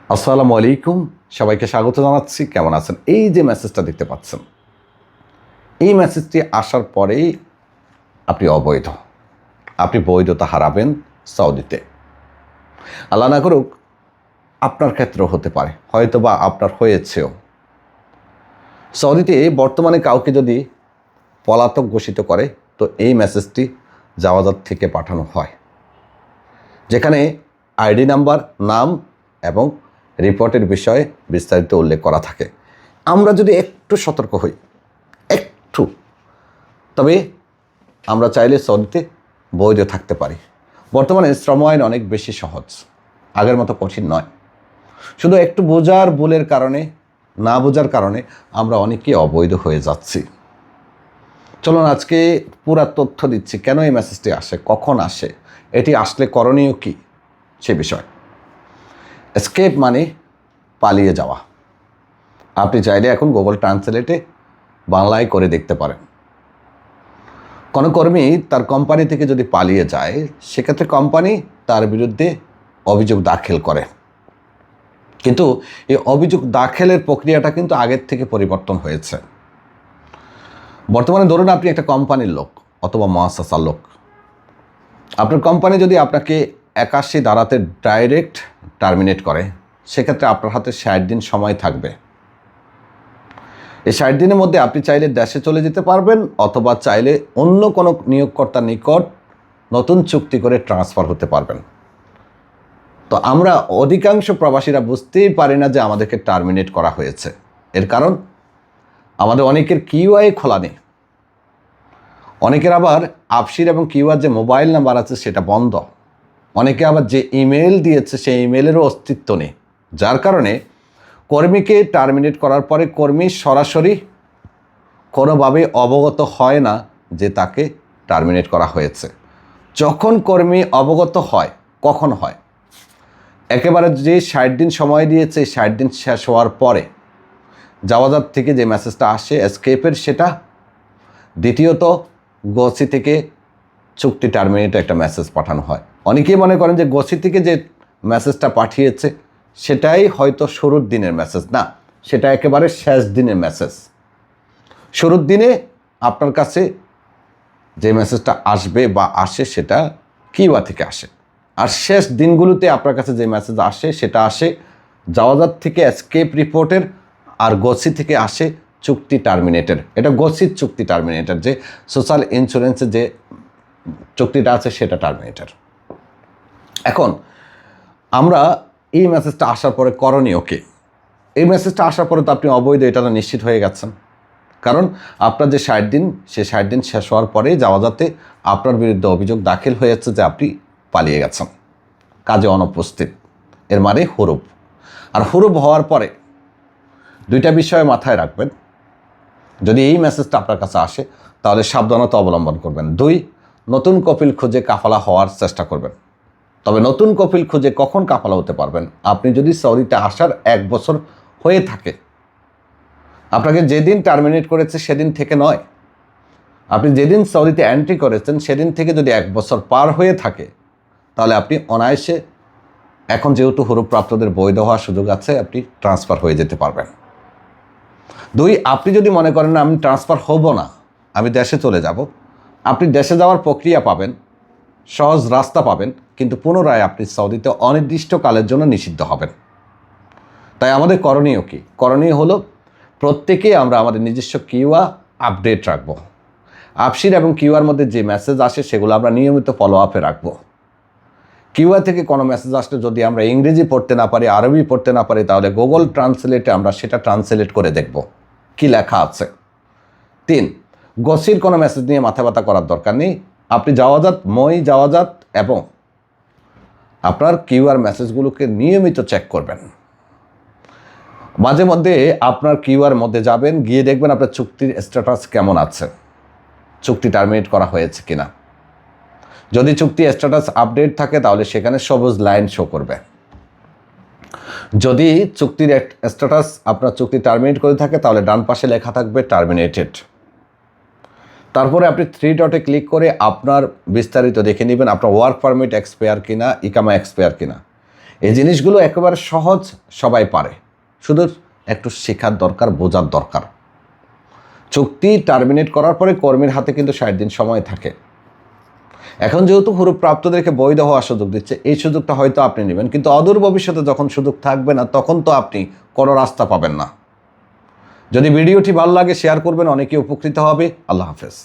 আসসালামু আলাইকুম, সবাইকে স্বাগত জানাচ্ছি। কেমন আছেন? এই যে মেসেজটা দেখতে পাচ্ছেন, এই মেসেজটি আসার পরেই আপনি অবৈধ, আপনি বৈধতা হারাবেন সৌদিতে। আল্লাহ না করুক, আপনার ক্ষেত্রেও হতে পারে, হয়তো বা আপনার হয়েছেও। সৌদিতে বর্তমানে কাউকে যদি পলাতক ঘোষিত করে, তো এই মেসেজটি জাওয়াজাত থেকে পাঠানো হয়, যেখানে আইডি নাম্বার, নাম এবং রিপোর্টের বিষয়ে বিস্তারিত উল্লেখ করা থাকে। আমরা যদি একটু সতর্ক হই, একটু, তবে আমরা চাইলে সৌদিতে বৈধ থাকতে পারি। বর্তমানে শ্রম আইন অনেক বেশি সহজ, আগের মতো কঠিন নয়। শুধু একটু বোঝার ভুলের কারণে, না বোঝার কারণে আমরা অনেকেই অবৈধ হয়ে যাচ্ছি। চলুন আজকে পুরা তথ্য দিচ্ছি, কেন এই মেসেজটি আসে, কখন আসে, এটি আসলে করণীয় কী সে বিষয়। এসকেপ মানে পালিয়ে যাওয়া। আপনি চাইলে এখন গুগল ট্রান্সলেটে বাংলায় করে দেখতে পারেন। কোনো কর্মী তার কোম্পানি থেকে যদি পালিয়ে যায়, সেক্ষেত্রে কোম্পানি তার বিরুদ্ধে অভিযোগ দাখিল করে। কিন্তু এই অভিযোগ দাখিলের প্রক্রিয়াটা কিন্তু আগের থেকে পরিবর্তন হয়েছে। বর্তমানে ধরুন আপনি একটা কোম্পানির লোক অথবা মুআসাসার লোক। আপনার কোম্পানি যদি আপনাকে 81 ধারাতে ডাইরেক্ট টার্মিনেট করে, সেক্ষেত্রে আপনার হাতে 60 দিন সময় থাকবে। এই 60 দিনের মধ্যে আপনি চাইলে দেশে চলে যেতে পারবেন, অথবা চাইলে অন্য কোনো নিয়োগকর্তার নিকট নতুন চুক্তি করে ট্রান্সফার হতে পারবেন। তো আমরা অধিকাংশ প্রবাসীরা বুঝতেই পারি না যে আমাদেরকে টার্মিনেট করা হয়েছে। এর কারণ আমাদের অনেকের কিউআই খোলা নেই, অনেকের আবার আফসির এবং কিউআর যে মোবাইল নাম্বার আছে সেটা বন্ধ, অনেকে আবার যে ইমেল দিয়েছে সেই ইমেলেরও অস্তিত্ব নেই। যার কারণে কর্মীকে টার্মিনেট করার পরে কর্মী সরাসরি কোনোভাবে অবগত হয় না যে তাকে টার্মিনেট করা হয়েছে। যখন কর্মী অবগত হয়, কখন হয়? একেবারে যে 60 দিন সময় দিয়েছে, 60 দিন শেষ হওয়ার পরে জাওয়াজাত থেকে যে মেসেজটা আসে এসকেপের, সেটা। দ্বিতীয়ত গোসি থেকে চুক্তি টার্মিনেটের একটা মেসেজ পাঠানো হয়। অনেকেই মনে করেন যে গোসি থেকে যে মেসেজটা পাঠিয়েছে সেটাই হয়তো শুরুর দিনের মেসেজ। না, সেটা একেবারে শেষ দিনের মেসেজ। শুরুর দিনে আপনার কাছে যে মেসেজটা আসবে বা আসে সেটা কিউআর থেকে আসে, আর শেষ দিনগুলোতে আপনার কাছে যে মেসেজ আসে সেটা আসে জাওয়াজাত থেকে এসকেপ রিপোর্টের, আর গোসি থেকে আসে চুক্তি টার্মিনেটের। এটা গোসির চুক্তি টার্মিনেটের, যে সোশ্যাল ইন্স্যুরেন্সের যে চুক্তিটা আছে সেটা টার্মিনেটের। এখন আমরা এই মেসেজটা আসার পরে করণীয় কি? এই মেসেজটা আসার পরে তো আপনি অবৈধ, এটা নিশ্চিত হয়ে গেছেন। কারণ আপনার যে 60 দিন, সে 60 দিন শেষ হওয়ার পরে জাওয়াজাতে আপনার বিরুদ্ধে অভিযোগ দাখিল হয়েছে যে আপনি পালিয়ে গেছেন, কাজে অনুপস্থিত। এর মানে হুরুপ। আর হুরুপ হওয়ার পরে দুইটা বিষয় মাথায় রাখবেন। যদি এই মেসেজটা আপনার কাছে আসে তাহলে সাবধানতা অবলম্বন করবেন। 2, নতুন কপিল খুঁজে কাফালা হওয়ার চেষ্টা করবেন। তবে নতুন কপিল খুঁজে কখন কাফালা হতে পারবেন? আপনি যদি সৌদিতে আসার 1 বছর হয়ে থাকে। আপনাকে যেদিন টার্মিনেট করেছে সেদিন থেকে নয়, আপনি যেদিন সৌদিতে এন্ট্রি করেছেন সেদিন থেকে যদি 1 বছর পার হয়ে থাকে, তাহলে আপনি অনায়াসে, এখন যেহেতু হুরুপ্রাপ্তদের বৈধ হওয়ার সুযোগ আছে, আপনি ট্রান্সফার হয়ে যেতে পারবেন। 2, আপনি যদি মনে করেন না আমি ট্রান্সফার হব না, আমি দেশে চলে যাব, আপনি দেশে যাওয়ার প্রক্রিয়া পাবেন, সহজ রাস্তা পাবেন, কিন্তু পুনরায় আপনি সৌদিতে অনির্দিষ্টকালের জন্য নিষিদ্ধ হবেন। তাই আমাদের করণীয় কী? করণীয় হলো প্রত্যেকেই আমরা আমাদের নিজস্ব কিউআর আপডেট রাখবো। আফসির এবং কিউআর মধ্যে যে মেসেজ আসে সেগুলো আমরা নিয়মিত ফলো আপে রাখবো। কিউআর থেকে কোনো মেসেজ আসলে যদি আমরা ইংরেজি পড়তে না পারি, আরবি পড়তে না পারি, তাহলে গুগল ট্রান্সলেটে আমরা সেটা ট্রান্সলেট করে দেখব কি লেখা আছে। 3, গোসির কোনো মেসেজ নিয়ে মাথা ব্যথা করার দরকার নেই। আপনি জাওয়াজাত, জাওয়াজাত এবং আপনার কিউআর মেসেজগুলোকে নিয়মিত চেক করবেন। মাঝে মধ্যে আপনার কিউআর মধ্যে যাবেন, গিয়ে দেখবেন আপনার চুক্তির স্ট্যাটাস কেমন আছে, চুক্তি টার্মিনেট করা হয়েছে কিনা। যদি চুক্তি স্ট্যাটাস আপডেট থাকে তাহলে সেখানে সবুজ লাইন শো করবে। যদি চুক্তির স্ট্যাটাস আপনার চুক্তি টার্মিনেট করে থাকে তাহলে ডান পাশে লেখা থাকবে টার্মিনেটেড। তারপরে আপনি 3 ডটে ক্লিক করে আপনার বিস্তারিত দেখে নেবেন, আপনার ওয়ার্ক পারমিট এক্সপায়ার কিনা, ইকামা এক্সপায়ার কিনা। এই জিনিসগুলো একেবারে সহজ, সবাই পারে, শুধু একটু শেখার দরকার, বোঝার দরকার। চুক্তি টার্মিনেট করার পরে কর্মীর হাতে কিন্তু 60 দিন সময় থাকে। এখন যেহেতু প্রাপ্তদেরকে বৈধ হওয়ার সুযোগ দিচ্ছে, এই সুযোগটা হয়তো আপনি নেবেন, কিন্তু অদূর ভবিষ্যতে যখন সুযোগ থাকবে না, তখন তো আপনি কোনো রাস্তা পাবেন না। যদি ভিডিওটি ভালো লাগে শেয়ার করবেন, অনেকে উপকৃত হবে। আল্লাহ হাফেজ।